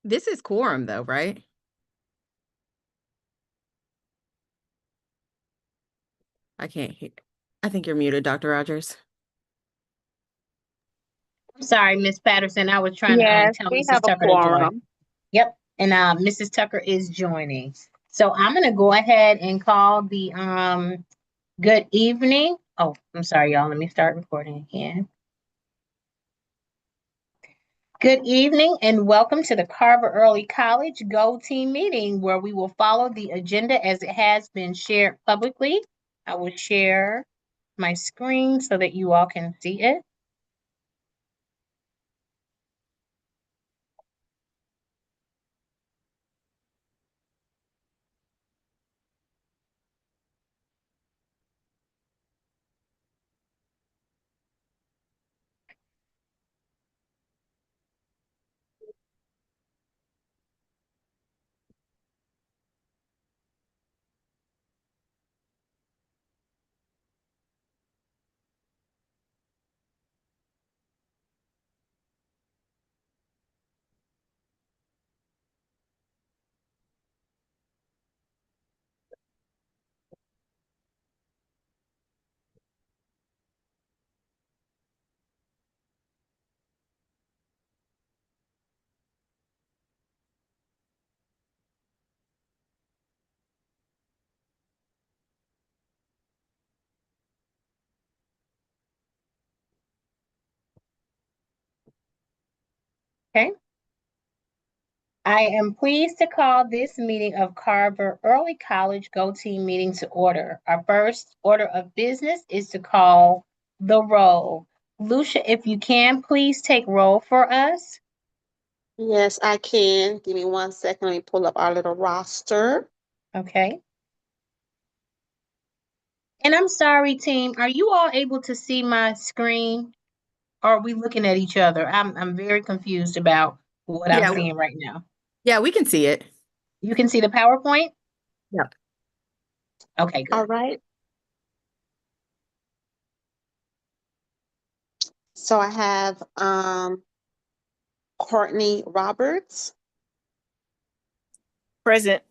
This is quorum though, right? I can't hear. I think you're muted, Dr. Rogers. I'm sorry, Miss Patterson. I was trying to Yes, tell we Mrs. have a Tucker to join. quorum. Yep, and Mrs. Tucker is joining. So I'm gonna go ahead and call the good evening. Oh, I'm sorry, y'all. Let me start recording again. Good evening and welcome to the Carver Early College Go Team meeting where we will follow the agenda as it has been shared publicly. I will share my screen so that you all can see it. Okay. I am pleased to call this meeting of Carver Early College Go Team meeting to order. Our first order of business is to call the roll. Lucia, if you can, please take roll for us. Yes, I can. Give me 1 second. Let me pull up our little roster. Okay. And I'm sorry, team, are you all able to see my screen? Or are we looking at each other? I'm very confused about what I'm Yeah, seeing right now. yeah, we can see it. You can see the PowerPoint? Yep. Okay, good. All right. So I have Courtney Roberts, Present.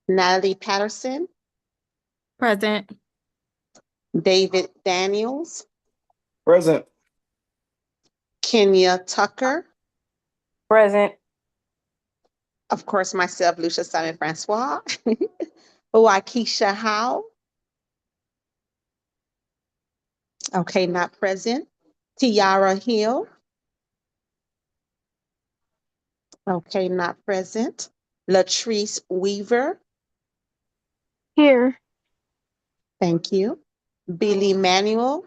Natalie Patterson, Present. David Daniels, Present. Kenya Tucker, Present. of course, myself, Lucia Simon Francois, Waukesha Howe. Okay, not present. Tiara Hill. Okay, not present. Latrice Weaver. Here. Thank you. Billy Manuel.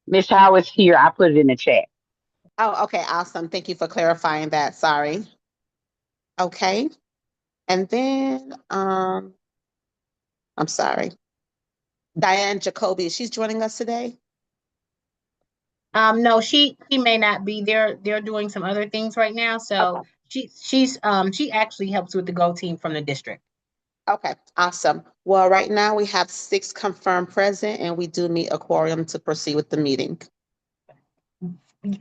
Miss Howard's here. I put it in the chat. Oh, okay, awesome. Thank you for clarifying that. Sorry. Okay. And then I'm sorry. Diane Jacoby, she's joining us today. No, she may not be. They're doing some other things right now. So Okay. she actually helps with the Go Team from the district. Okay, awesome. Well, right now we have 6 confirmed present and we do need a quorum to proceed with the meeting.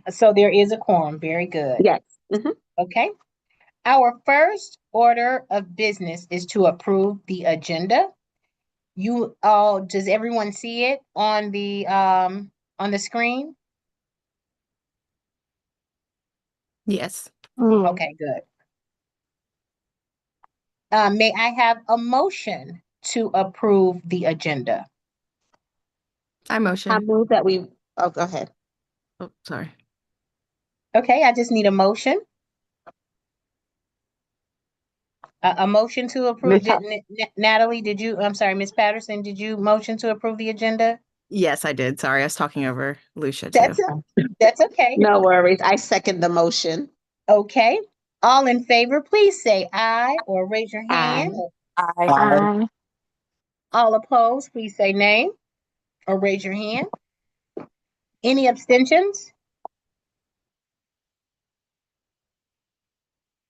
So there is a quorum. Very good. Yes. Mm-hmm. Okay. Our first order of business is to approve the agenda. You all, does everyone see it on the screen? Yes. Okay, good. May I have a motion to approve the agenda? I I motion. move that we, oh, go ahead. Oh, sorry. Okay, I just need a motion. A motion to approve. Miss Ho- Natalie, did you, I'm sorry, Miss Patterson, did you motion to approve the agenda? Yes, I did. Sorry, I was talking over Lucia too. That's that's okay. No worries. I second the motion. Okay. All in favor, please say aye or raise your Aye. hand. Aye. Aye. All opposed, please say nay or raise your hand. Any abstentions?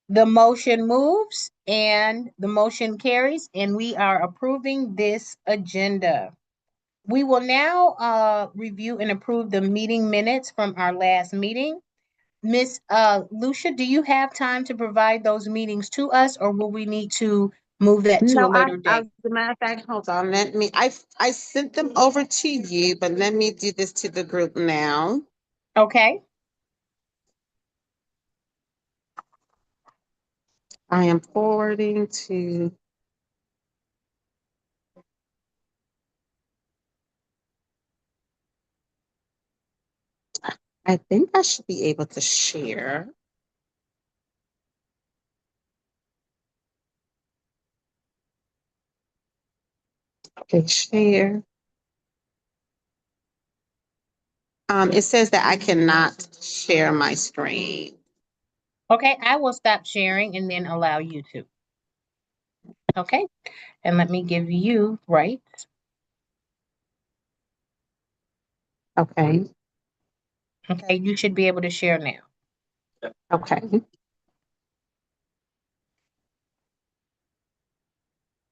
The motion moves and the motion carries, and we are approving this agenda. We will now review and approve the meeting minutes from our last meeting. Miss Lucia, do you have time to provide those meetings to us, or will we need to move that to a No, later as date? a matter of fact, hold on, I sent them over to you, but let me do this to the group now. Okay, I am forwarding to, I think I should be able to share. Okay, share. It says that I cannot share my screen. okay, I will stop sharing and then allow you to. Okay, and let me give you right. Okay, Okay, you should be able to share now. okay.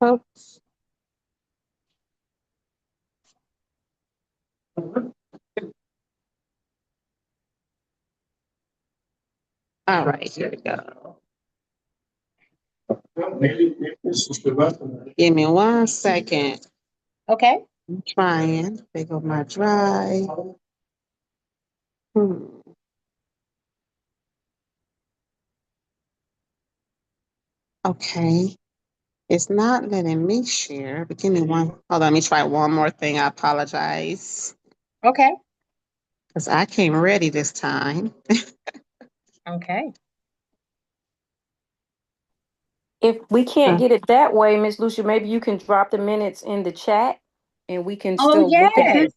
Oops. All right, here we go. Give me 1 second. Okay, I'm trying. There go my drive. Hmm. Okay. It's not letting me share, but give me one. Hold on, let me try one more thing. I apologize. okay, Because I came ready this time. okay. If we can't Uh, get it that way, Miss Lucia, maybe you can drop the minutes in the chat and we can Oh, still look at yes. it.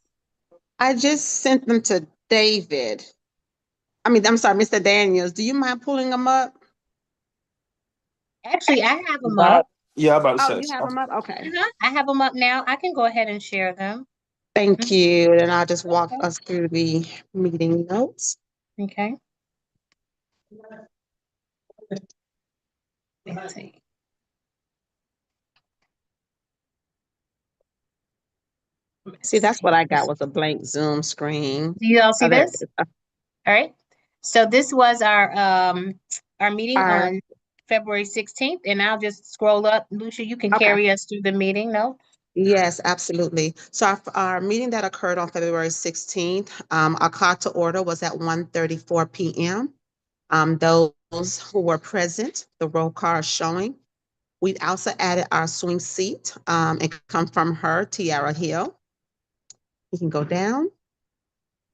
I just sent them to David. I'm sorry, Mr. Daniels. Do you mind pulling them up? Actually, I have them Uh, up. yeah, I'm about to Oh, say. you have them up? Okay. I have them up now. I can go ahead and share them. Thank Mhm. you. And I'll just walk Okay. us through the meeting notes. Okay. Let's see. See, Let's that's what see. I got was a blank Zoom screen. Do you all see Oh, there it this? is. All right. So this was our meeting Our, on February 16th, and I'll just scroll up. Lucia, you can okay. carry us through the meeting, no? Yes, absolutely. So our meeting that occurred on February 16th, our call to order was at 1:34 p.m. Those who were present, the roll call is showing. We also added our swing seat. It come from her, Tiara Hill. You can go down.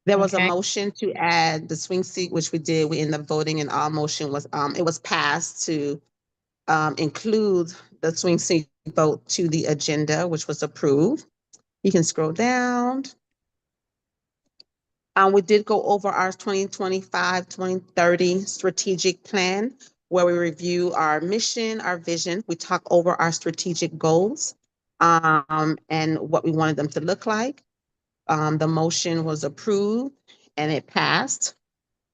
There was a Okay. motion to add the swing seat, which we did. We ended up voting, and our motion was it was passed to include the swing seat vote to the agenda, which was approved. You can scroll down. We did go over our 2025-2030 strategic plan, where we review our mission, our vision. We talk over our strategic goals and what we wanted them to look like. The motion was approved and it passed.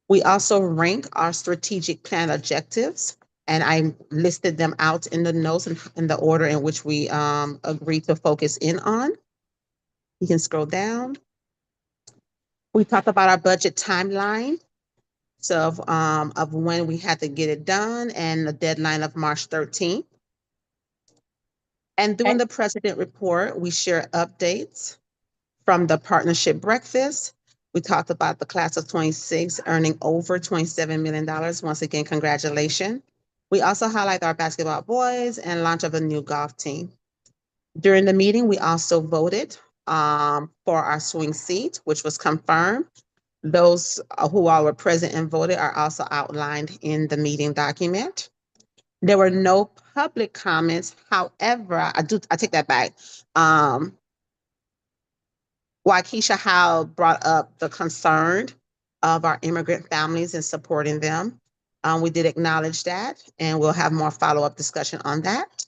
We also rank our strategic plan objectives, and I listed them out in the notes and in the order in which we agreed to focus in on. You can scroll down. We talked about our budget timeline, so of when we had to get it done and the deadline of March 13th. And during Okay. the president report, we share updates from the partnership breakfast. We talked about the class of 26 earning over $27 million. Once again, congratulations. We also highlight our basketball boys and launch of a new golf team. During the meeting, we also voted for our swing seat, which was confirmed. Those who all were present and voted are also outlined in the meeting document. There were no public comments. However, I take that back. Waukesha Howe brought up the concern of our immigrant families and supporting them. We did acknowledge that, and we'll have more follow-up discussion on that.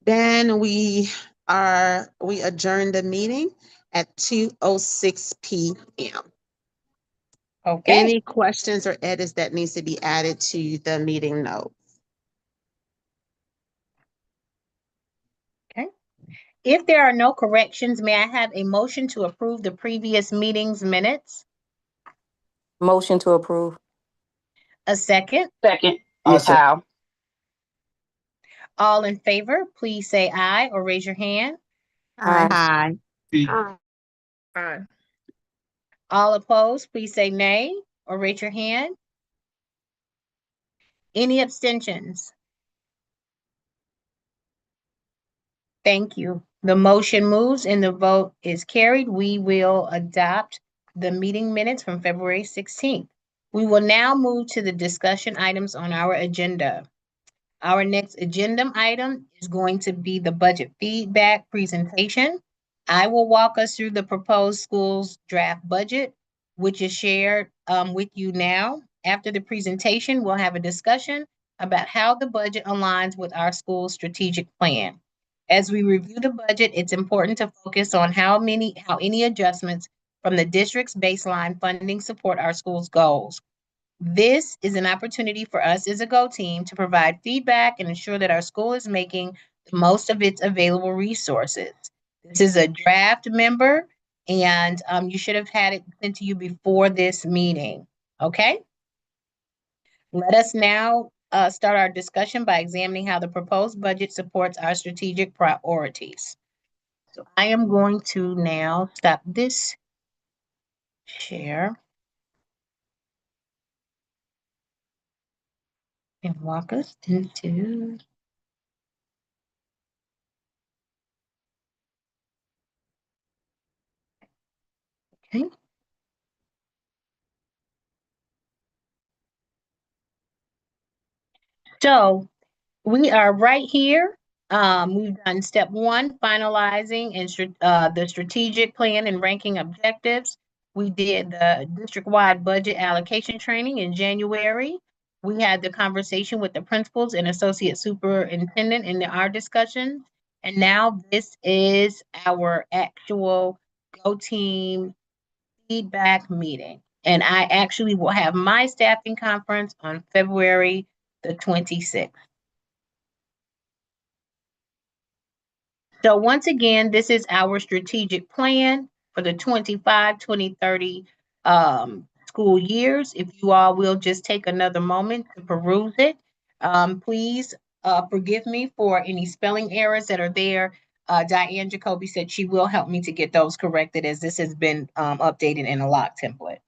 Then we adjourned the meeting at 2:06 p.m. Okay. Any questions or edits that needs to be added to the meeting note? Okay. If there are no corrections, may I have a motion to approve the previous meeting's minutes? Motion to approve. A second. Second, I'll Ms. second. Howe. All in favor, please say aye or raise your hand. Aye. Aye. Aye. All opposed, please say nay or raise your hand. Any abstentions? Thank you. The motion moves and the vote is carried. We will adopt the meeting minutes from February 16th. We will now move to the discussion items on our agenda. Our next agenda item is going to be the budget feedback presentation. I will walk us through the proposed school's draft budget, which is shared with you now. After the presentation, we'll have a discussion about how the budget aligns with our school's strategic plan. As we review the budget, it's important to focus on how any adjustments from the district's baseline funding support our school's goals. This is an opportunity for us as a Go team to provide feedback and ensure that our school is making the most of its available resources. This is a draft member, and you should have had it sent to you before this meeting. Okay? Let us now start our discussion by examining how the proposed budget supports our strategic priorities. So I am going to now stop this share and walk us into. Okay. So we are right here. We've done step one, finalizing and the strategic plan and ranking objectives. We did the district-wide budget allocation training in January. We had the conversation with the principals and associate superintendent in our discussions. And now this is our actual Go Team feedback meeting. And I actually will have my staffing conference on February the 26th. So once again, this is our strategic plan for the 25-2030 school years. If you all will just take another moment to peruse it, please forgive me for any spelling errors that are there. Diane Jacoby said she will help me to get those corrected as this has been updated in a lock template.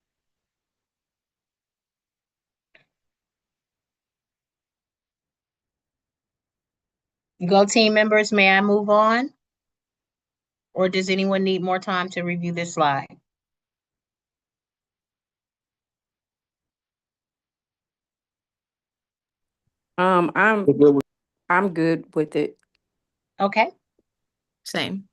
Go team members, may I move on? Or does anyone need more time to review this slide? I'm good with it. Okay. Same.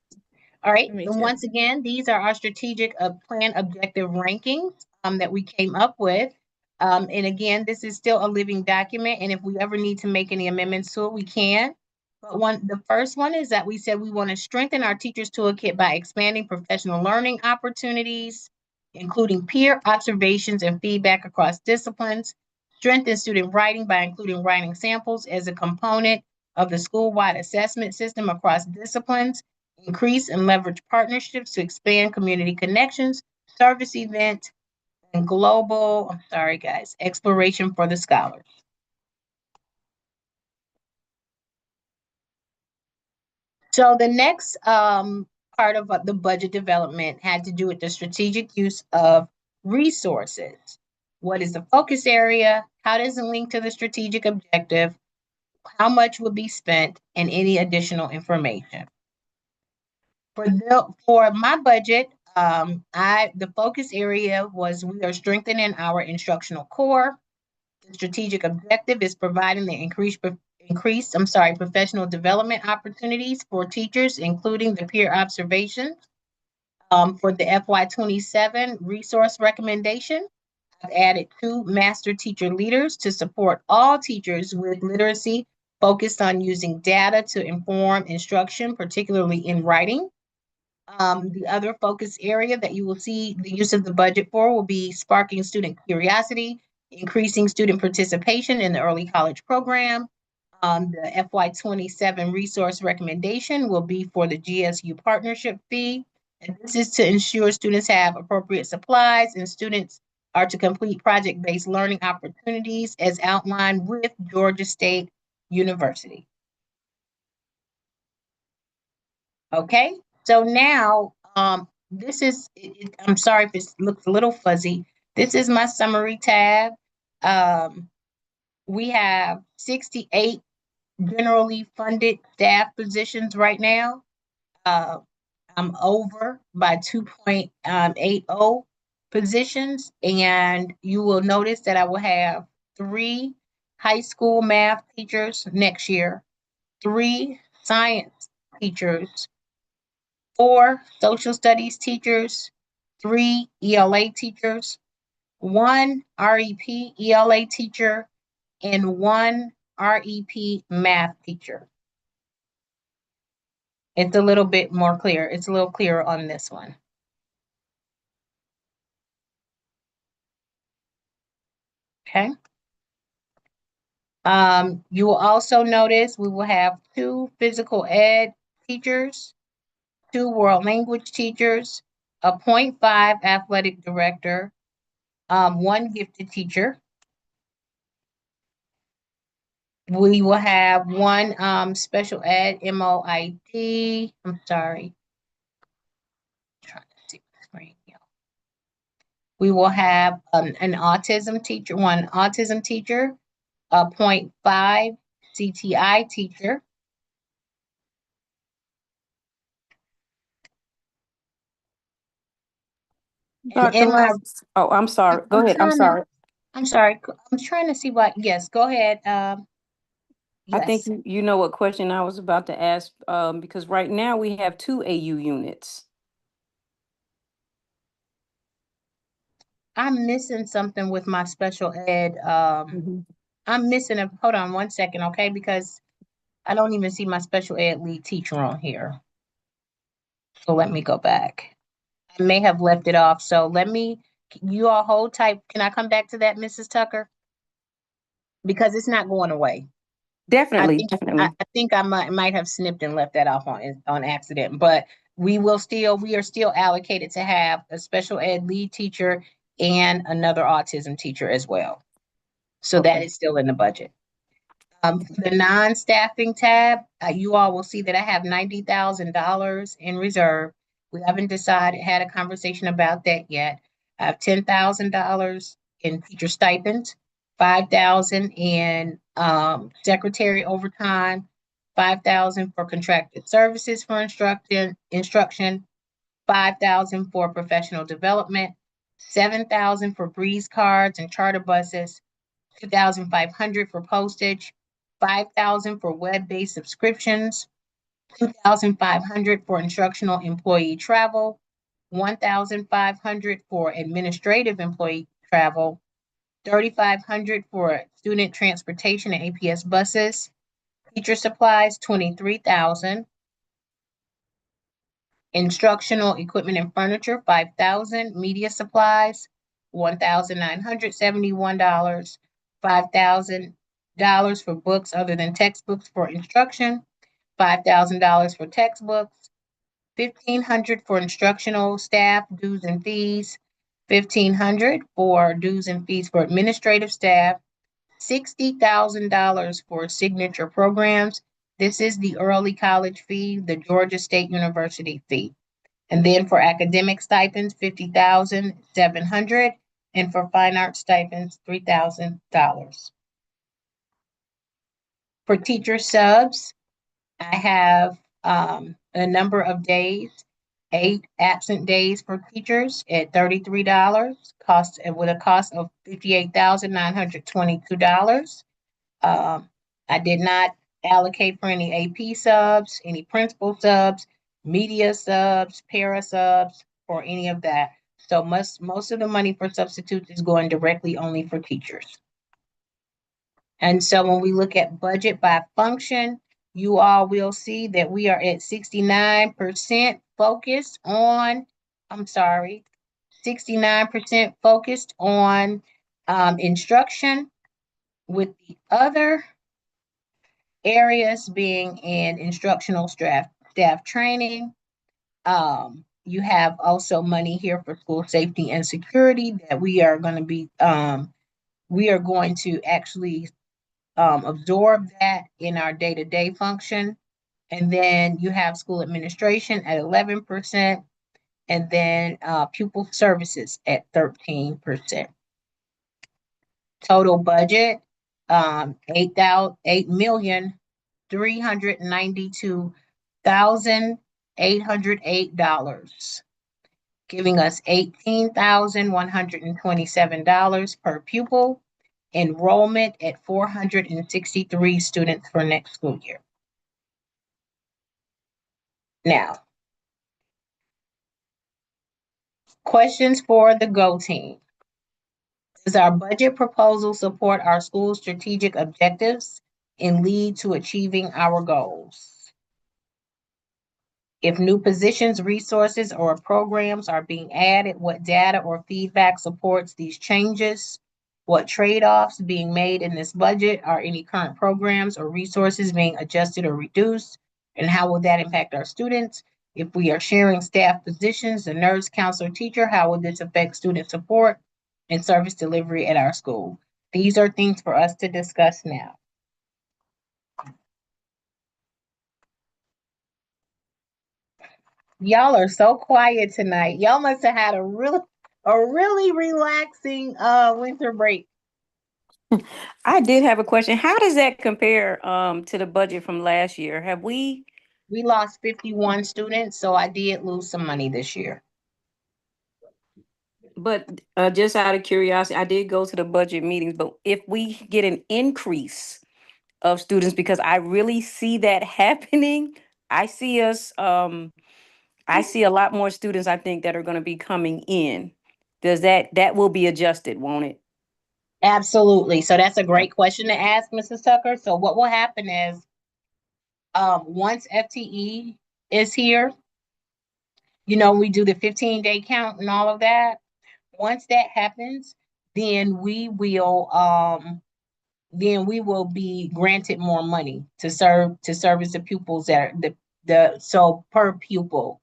All right. Me And too. once again, these are our strategic plan objective rankings that we came up with. And again, this is still a living document. And if we ever need to make any amendments to it, we can. But the first one is that we said we want to strengthen our teachers' toolkit by expanding professional learning opportunities, including peer observations and feedback across disciplines, strengthen student writing by including writing samples as a component of the school-wide assessment system across disciplines, increase and leverage partnerships to expand community connections, service event, and global, I'm sorry guys, exploration for the scholars. So the next part of the budget development had to do with the strategic use of resources. What is the focus area? How does it link to the strategic objective? How much will be spent, and any additional information? For my budget, the focus area was we are strengthening our instructional core. The strategic objective is providing the increased professional development opportunities for teachers, including the peer observations. For the FY27 resource recommendation, I've added 2 master teacher leaders to support all teachers with literacy focused on using data to inform instruction, particularly in writing. The other focus area that you will see the use of the budget for will be sparking student curiosity, increasing student participation in the early college program. The FY27 resource recommendation will be for the GSU partnership fee. And this is to ensure students have appropriate supplies and students are to complete project-based learning opportunities as outlined with Georgia State University. Okay, so now this is, I'm sorry if it looks a little fuzzy. This is my summary tab. We have 68 generally funded staff positions right now. I'm over by 2.80 positions, and you will notice that I will have 3 high school math teachers next year, 3 science teachers, 4 social studies teachers, 3 ELA teachers, 1 REP ELA teacher, and 1 REP math teacher. It's a little bit more clear. It's a little clearer on this one. Okay. You will also notice we will have 2 physical ed teachers, 2 world language teachers, a 0.5 athletic director, 1 gifted teacher. We will have 1 special ed MOID. I'm sorry. Trying to see the screen. Yeah. We will have an autism teacher, 1 autism teacher, a 0.5 CTI teacher. Dr. In my, Ross. Oh, I'm sorry. Go I'm ahead. I'm trying to, sorry. I'm sorry. I'm trying to see what, yes, go ahead. I think Yes, you know what question I was about to ask, because right now we have 2 AU units. I'm missing something with my special ed. Mhm. I'm missing a, hold on 1 second, okay? Because I don't even see my special ed lead teacher on here. So let me go back. I may have left it off. So let me, you all hold tight. Can I come back to that, Mrs. Tucker? Because it's not going away. I Definitely, think definitely. I think I might have snipped and left that off on accident, but we are still allocated to have a special ed lead teacher and another autism teacher as well. So that Okay. is still in the budget. The non-staffing tab, you all will see that I have $90,000 in reserve. We haven't had a conversation about that yet. I have $10,000 in teacher stipends, 5,000 in secretary overtime, 5,000 for contracted services for instruction, 5,000 for professional development, 7,000 for breeze cards and charter buses, 2,500 for postage, 5,000 for web-based subscriptions, 2,500 for instructional employee travel, 1,500 for administrative employee travel, 3,500 for student transportation and APS buses, teacher supplies, 23,000, instructional equipment and furniture, 5,000, media supplies, $1,971, $5,000 for books other than textbooks for instruction, $5,000 for textbooks, 1,500 for instructional staff dues and fees, 1,500 for dues and fees for administrative staff, $60,000 for signature programs. This is the early college fee, the Georgia State University fee. And then for academic stipends, 50,700, and for fine arts stipends, $3,000. For teacher subs, I have a number of days, 8 absent days for teachers at $33, with a cost of $58,922. I did not allocate for any AP subs, any principal subs, media subs, para subs, or any of that. So most of the money for substitutes is going directly only for teachers. And so when we look at budget by function, you all will see that we are at 69% focused on, I'm sorry, 69% focused on instruction, with the other areas being in instructional staff training, You have also money here for school safety and security that we are going to be, we are going to actually absorb that in our day-to-day function. And then you have school administration at 11%, and then pupil services at 13%. Total budget, $8,392,808, giving us $18,127 per pupil. Enrollment at 463 students for next school year. Now, questions for the Go team. Does our budget proposal support our school's strategic objectives and lead to achieving our goals? If new positions, resources, or programs are being added, what data or feedback supports these changes? What trade-offs being made in this budget? Are any current programs or resources being adjusted or reduced? And how will that impact our students? If we are sharing staff positions, the nurse, counselor, teacher, how will this affect student support and service delivery at our school? These are things for us to discuss now. Y'all are so quiet tonight. Y'all must have had a really relaxing winter break. I did have a question. How does that compare to the budget from last year? Have we, We lost 51 students, so I did lose some money this year. but just out of curiosity, I did go to the budget meetings, but if we get an increase of students, because I really see that happening, I see us, I see a lot more students, I think, that are going to be coming in. That will be adjusted, won't it? Absolutely. So that's a great question to ask, Mrs. Tucker. So what will happen is once FTE is here, you know, we do the 15-day count and all of that. Once that happens, then we will be granted more money to service the pupils that are the so per pupil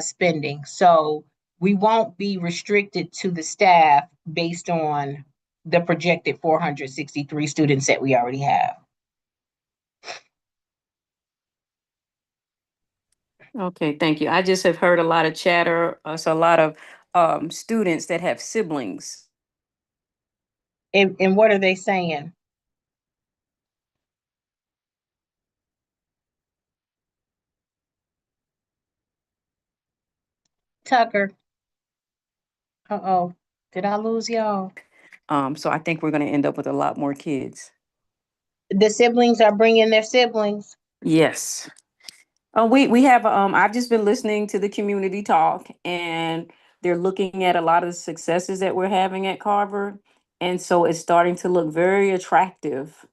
spending. So we won't be restricted to the staff based on the projected 463 students that we already have. Okay, thank you. I just have heard a lot of chatter, so a lot of students that have siblings. And what are they saying? Tucker. Uh-oh. Did I lose y'all? So I think we're going to end up with a lot more kids. The siblings are bringing their siblings. Yes. Oh, we have I've just been listening to the community talk, and they're looking at a lot of the successes that we're having at Carver, and so it's starting to look very attractive.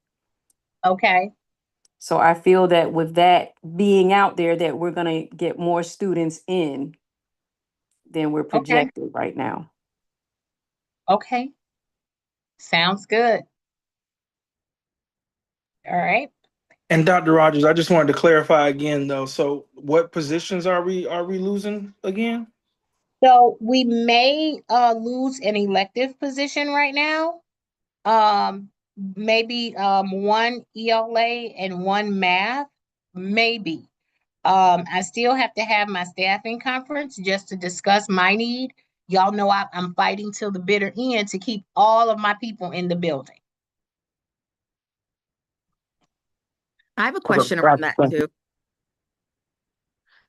Okay. So I feel that with that being out there, that we're going to get more students in than we're Okay. projected right now. Okay. Sounds good. All right. And Dr. Rogers, I just wanted to clarify again though. So what positions are we losing again? So we may lose an elective position right now. Maybe one ELA and one math, maybe. I still have to have my staffing conference just to discuss my need. Y'all know I'm fighting till the bitter end to keep all of my people in the building. I have a question around that too.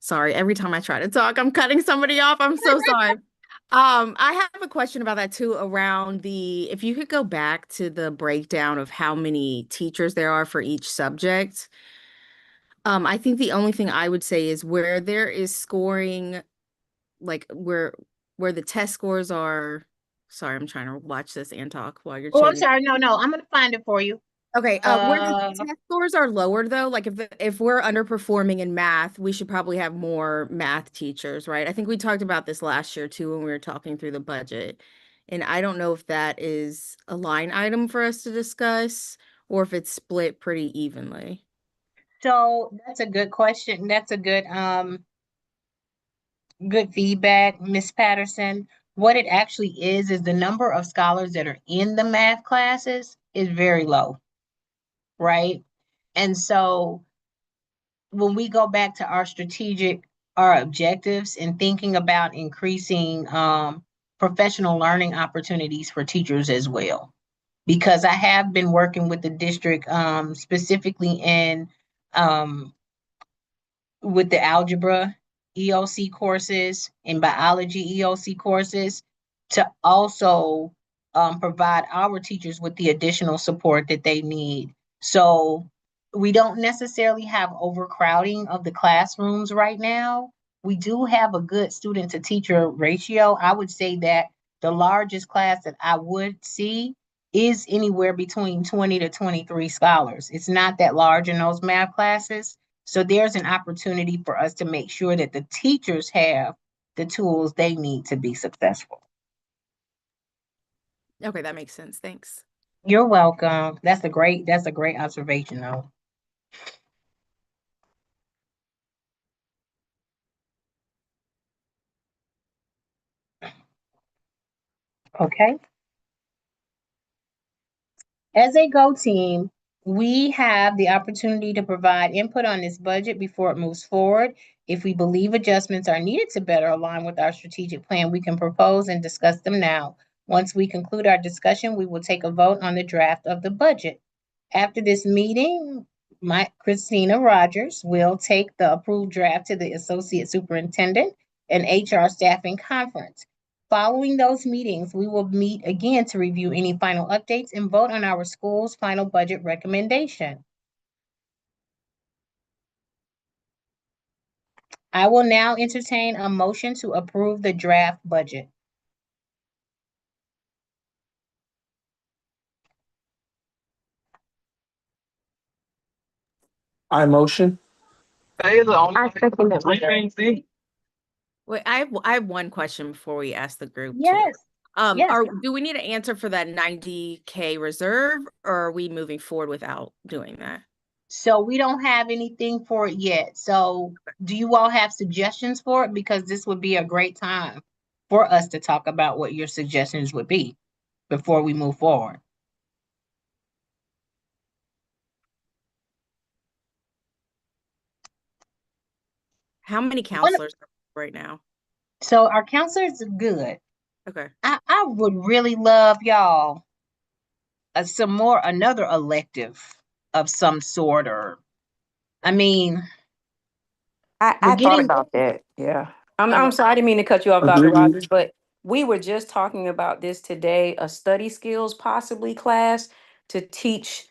Sorry, every time I try to talk, I'm cutting somebody off. I'm so sorry. I have a question about that too, around if you could go back to the breakdown of how many teachers there are for each subject. I think the only thing I would say is where there is scoring, like where the test scores are. Sorry, I'm trying to watch this and talk while you're Oh, I'm changing. sorry. No, I'm gonna find it for you. Okay, where the test scores are lower though, like if we're underperforming in math, we should probably have more math teachers, right? I think we talked about this last year too when we were talking through the budget. And I don't know if that is a line item for us to discuss or if it's split pretty evenly. So that's a good question. That's a good good feedback, Miss Patterson. What it actually is the number of scholars that are in the math classes is very low, right? And so when we go back to our objectives and thinking about increasing professional learning opportunities for teachers as well, because I have been working with the district specifically in um, with the algebra EOC courses and biology EOC courses to also provide our teachers with the additional support that they need. So we don't necessarily have overcrowding of the classrooms right now. We do have a good student to teacher ratio. I would say that the largest class that I would see is anywhere between 20 to 23 scholars. It's not that large in those math classes. So there's an opportunity for us to make sure that the teachers have the tools they need to be successful. Okay, that makes sense. Thanks. You're welcome. That's a great observation though. Okay. As a Go team, we have the opportunity to provide input on this budget before it moves forward. If we believe adjustments are needed to better align with our strategic plan, we can propose and discuss them now. Once we conclude our discussion, we will take a vote on the draft of the budget. After this meeting, Christina Rogers will take the approved draft to the Associate Superintendent and HR Staffing Conference. Following those meetings, we will meet again to review any final updates and vote on our school's final budget recommendation. I will now entertain a motion to approve the draft budget. I motion. I second that. Wait, I have one question before we ask the group too. Yes, yes. Do we need an answer for that 90K reserve, or are we moving forward without doing that? So we don't have anything for it yet. So do you all have suggestions for it? Because this would be a great time for us to talk about what your suggestions would be before we move forward. How many counselors are right now? So our counselors are good. Okay. I would really love y'all another elective of some sort, or I mean, we're I thought getting about that. Yeah. I'm Um, sorry, I didn't mean to cut you off, Dr. Agreed. Rogers, but we were just talking about this today, a study skills possibly class to teach.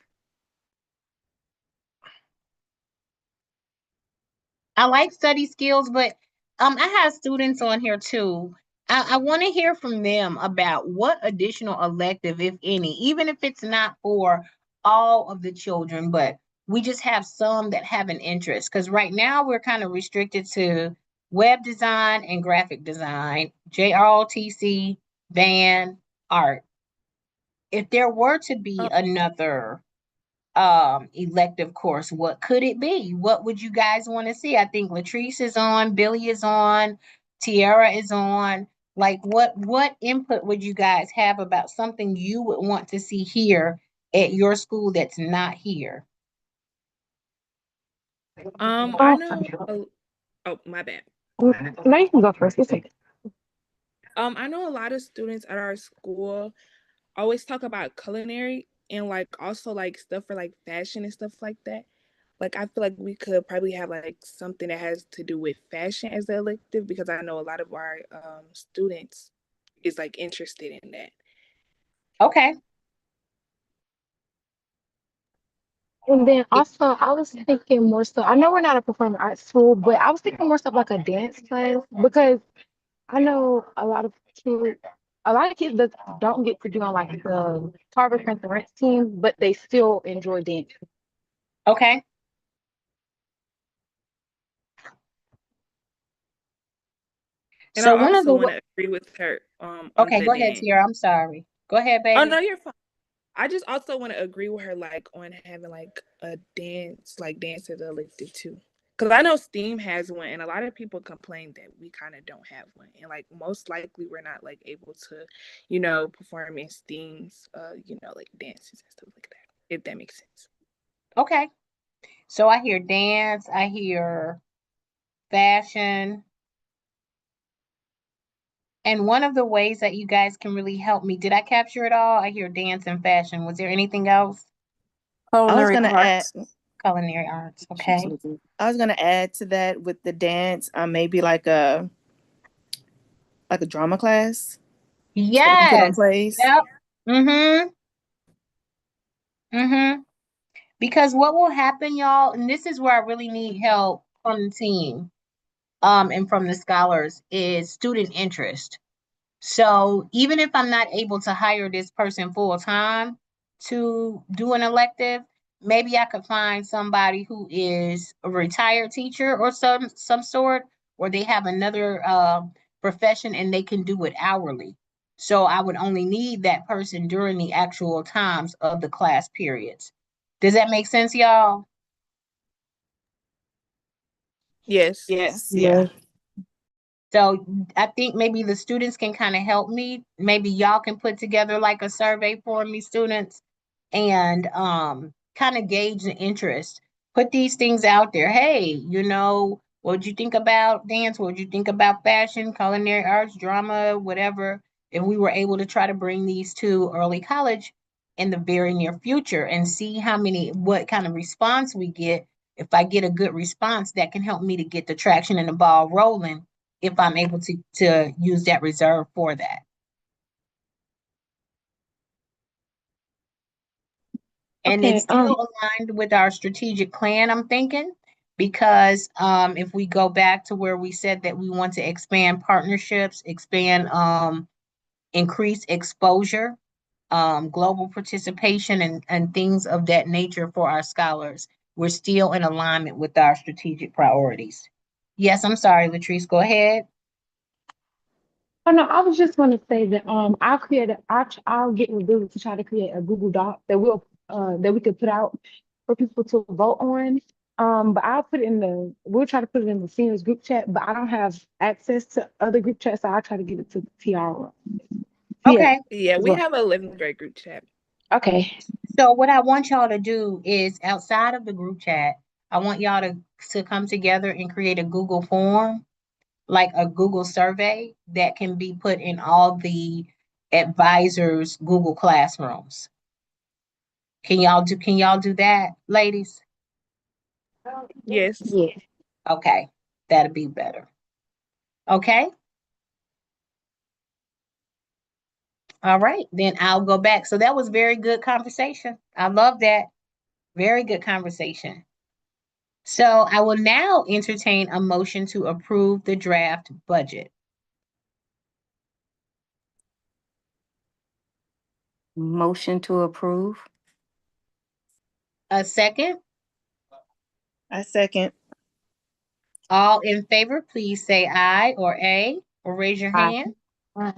I like study skills, but I have students on here too. I want to hear from them about what additional elective, if any, even if it's not for all of the children, but we just have some that have an interest. Because right now we're kind of restricted to web design and graphic design, JROTC, band, art. If there were to be um, another elective course, what could it be? What would you guys want to see? I think Latrice is on, Billy is on, Tiara is on. Like what input would you guys have about something you would want to see here at your school that's not here? I know. Oh, my bad. Now you can go first. It's okay. I know a lot of students at our school always talk about culinary and like also like stuff for like fashion and stuff like that. Like I feel like we could probably have like something that has to do with fashion as the elective because I know a lot of our students is like interested in that. Okay. And then also, I was thinking more so. I know we're not a performing arts school, but I was thinking more so like a dance class because I know a lot of kids that don't get to do on like the Carver Rent team, but they still enjoy dancing. Okay. And I So one of also the want to agree with her on okay, the go ahead, dance. Tiara. I'm sorry. Go ahead, Oh baby. no, you're fine. I just also want to agree with her like on having like a dance, like dance as an elective too. Because I know Steam has one, and a lot of people complain that we kind of don't have one, and like most likely we're not like able to, perform in Steam's, like dances and stuff like that. If that makes sense. Okay. So I hear dance, I hear fashion. And one of the ways that you guys can really help me, did I capture it all? I hear dance and fashion. Was there anything else? I was Culinary gonna add, arts. Culinary arts. Okay. I was gonna add to that with the dance, maybe like a drama class so we can put on Yes. plays. Yep. Mm-hmm. Mm-hmm. Because what will happen, y'all, and this is where I really need help from the team, and from the scholars, is student interest. So even if I'm not able to hire this person full time to do an elective, maybe I could find somebody who is a retired teacher or some sort, or they have another profession and they can do it hourly. So I would only need that person during the actual times of the class periods. Does that make sense, y'all? Yes. Yes, yeah. Yeah. So I think maybe the students can kind of help me. Maybe y'all can put together like a survey for me, students, and kind of gauge the interest. Put these things out there. Hey, what'd you think about dance? What'd you think about fashion, culinary arts, drama, whatever? If we were able to try to bring these to early college in the very near future and see what kind of response we get. If I get a good response, that can help me to get the traction and the ball rolling if I'm able to use that reserve for that. And it's Okay. still aligned with our strategic plan, I'm thinking, because if we go back to where we said that we want to expand partnerships, expand increase exposure, global participation and things of that nature for our scholars, we're still in alignment with our strategic priorities. Yes, I'm sorry, Latrice, go ahead. Oh no, I was just going to say that I'll get with Billy to try to create a Google Doc that we could put out for people to vote on. But we'll try to put it in the seniors group chat, but I don't have access to other group chats, so I'll try to get it to the TR. Yeah, Okay. Yeah, as we well. have a 11th grade group chat. Okay. So what I want y'all to do is outside of the group chat, I want y'all to come together and create a Google form, like a Google survey that can be put in all the advisors' Google classrooms. Can y'all do that, ladies? Yes. Yeah. Okay, that'd be better. Okay. All right, then I'll go back. So that was very good conversation. I love that. Very good conversation. So I will now entertain a motion to approve the draft budget. Motion to approve. A second. I second. All in favor, please say aye or A or raise your hand. Aye.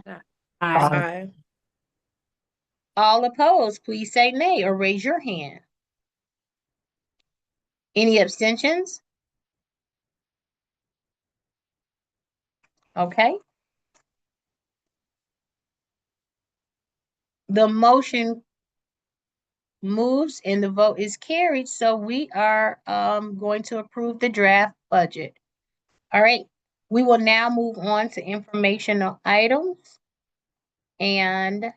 Aye. All opposed, please say nay or raise your hand. Any abstentions? Okay. The motion moves and the vote is carried. So we are going to approve the draft budget. All right. We will now move on to informational items. And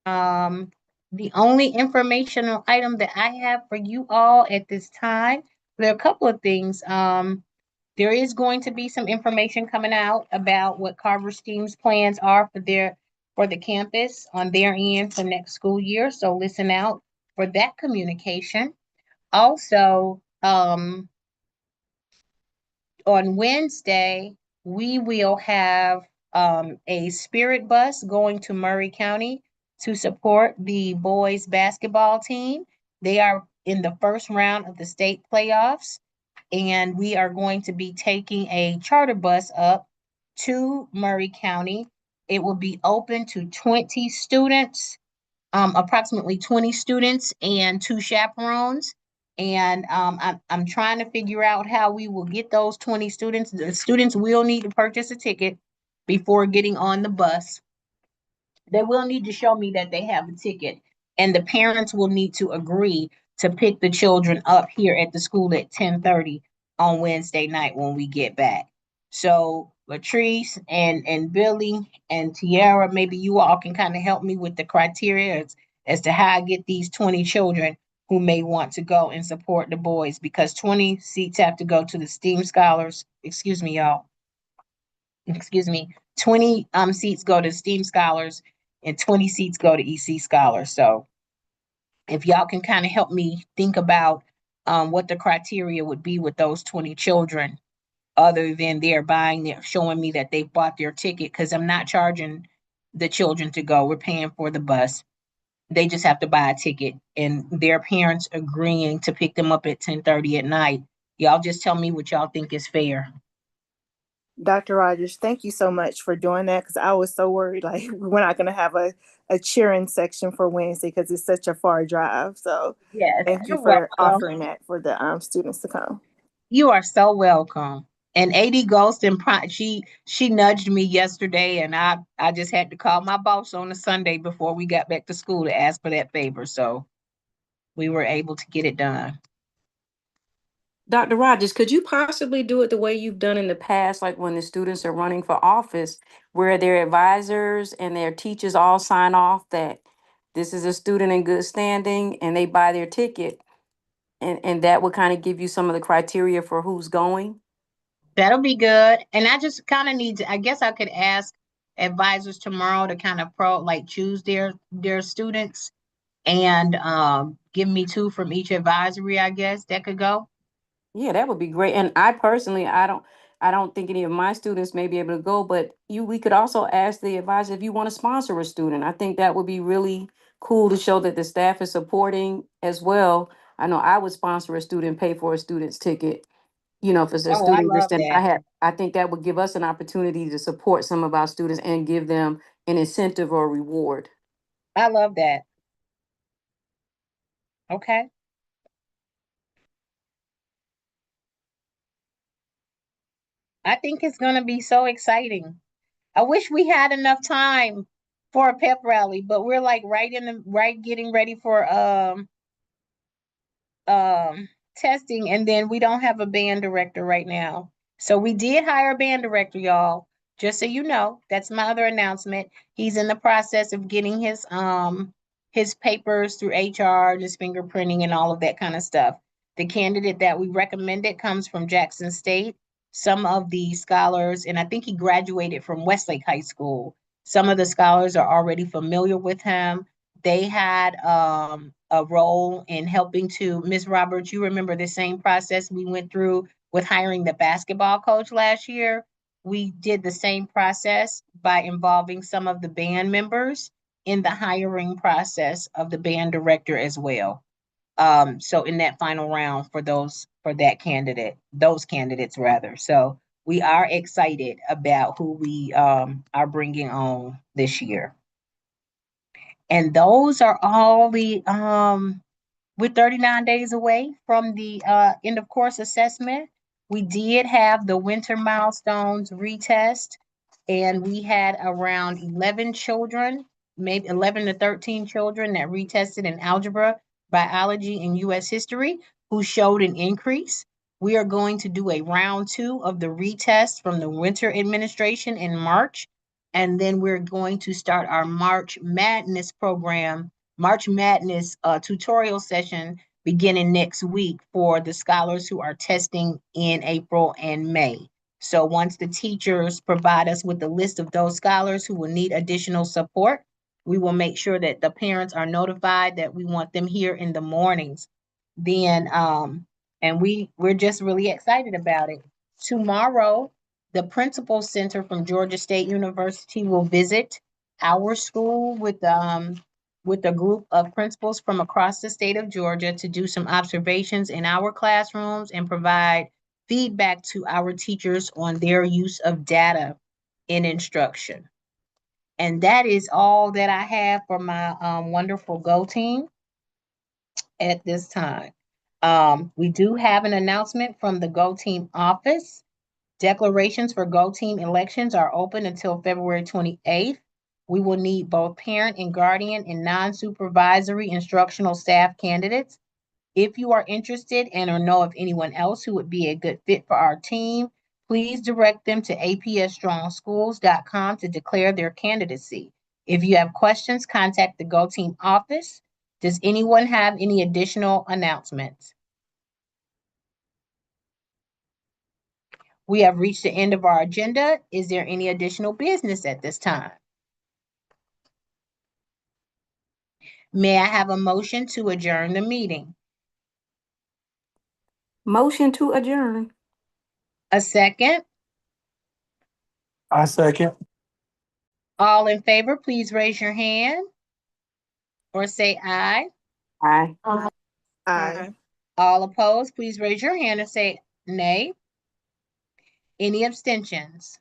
the only informational item that I have for you all at this time, there are a couple of things. There is going to be some information coming out about what Carver STEAM's plans are for the campus on their end for next school year. So listen out for that communication. Also, on Wednesday, we will have a spirit bus going to Murray County to support the boys basketball team. They are in the first round of the state playoffs, and we are going to be taking a charter bus up to Murray County. It will be open to 20 students, approximately 20 students and two chaperones. And I'm trying to figure out how we will get those 20 students. The students will need to purchase a ticket before getting on the bus. They will need to show me that they have a ticket, and the parents will need to agree to pick the children up here at the school at 10:30 on Wednesday night when we get back. So Latrice and Billy and Tiara, maybe you all can kind of help me with the criteria as to how I get these 20 children who may want to go and support the boys, because 20 seats have to go to the STEAM scholars. Excuse me, y'all. Excuse me. 20 seats go to STEAM scholars and 20 seats go to EC scholars. So if y'all can kind of help me think about what the criteria would be with those 20 children, other than they're buying, they're showing me that they bought their ticket, because I'm not charging the children to go. We're paying for the bus. They just have to buy a ticket, and their parents agreeing to pick them up at 10:30 at night. Y'all just tell me what y'all think is fair. Dr. Rogers, thank you so much for doing that, because I was so worried like we're not going to have a cheering section for Wednesday because it's such a far drive. So Yes, thank you you're for welcome. offering that for the students to come. You are so welcome. And AD Ghost and she nudged me yesterday, and I just had to call my boss on a Sunday before we got back to school to ask for that favor. So we were able to get it done. Dr. Rogers, could you possibly do it the way you've done in the past, like when the students are running for office, where their advisors and their teachers all sign off that this is a student in good standing and they buy their ticket, and that would kind of give you some of the criteria for who's going? That'll be good. And I just kind of need to, I guess I could ask advisors tomorrow to kind of choose their students, and give me two from each advisory, I guess that could go. Yeah, that would be great. And I personally, I don't think any of my students may be able to go, but we could also ask the advisor if you want to sponsor a student. I think that would be really cool to show that the staff is supporting as well. I know I would sponsor a student, pay for a student's ticket, if it's a Oh, I student love distance. that. I think that would give us an opportunity to support some of our students and give them an incentive or reward. I love that. Okay. I think it's going to be so exciting. I wish we had enough time for a pep rally, but we're like right getting ready for um testing, and then we don't have a band director right now. So we did hire a band director, y'all. Just so you know, that's my other announcement. He's in the process of getting his papers through HR, his fingerprinting and all of that kind of stuff. The candidate that we recommended comes from Jackson State. Some of the scholars, and I think he graduated from Westlake High School. Some of the scholars are already familiar with him. They had a role in helping to, Miss Roberts, you remember the same process we went through with hiring the basketball coach last year? We did the same process by involving some of the band members in the hiring process of the band director as well. So in that final round for those candidates rather. So we are excited about who we are bringing on this year. And those are all we're 39 days away from the end of course assessment. We did have the winter milestones retest, and we had around 11 children, maybe 11 to 13 children that retested in algebra, biology, and US history who showed an increase. We are going to do a round two of the retest from the winter administration in March. And then we're going to start our March Madness tutorial session beginning next week for the scholars who are testing in April and May. So once the teachers provide us with a list of those scholars who will need additional support, we will make sure that the parents are notified that we want them here in the mornings. Then and we're just really excited about it. Tomorrow, the Principal Center from Georgia State University will visit our school with a group of principals from across the state of Georgia to do some observations in our classrooms and provide feedback to our teachers on their use of data in instruction. And that is all that I have for my wonderful Go team at this time. We do have an announcement from the Go Team office. Declarations for Go Team elections are open until February 28th. We will need both parent and guardian and non-supervisory instructional staff candidates. If you are interested and or know of anyone else who would be a good fit for our team, please direct them to apsstrongschools.com to declare their candidacy. If you have questions, contact the Go Team office. Does anyone have any additional announcements? We have reached the end of our agenda. Is there any additional business at this time? May I have a motion to adjourn the meeting? Motion to adjourn. A second? I second. All in favor, please raise your hand or say aye. Aye. Aye. All opposed, please raise your hand and say nay. Any abstentions?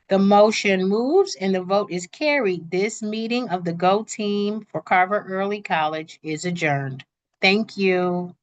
The motion moves and the vote is carried. This meeting of the Go Team for Carver Early College is adjourned. Thank you.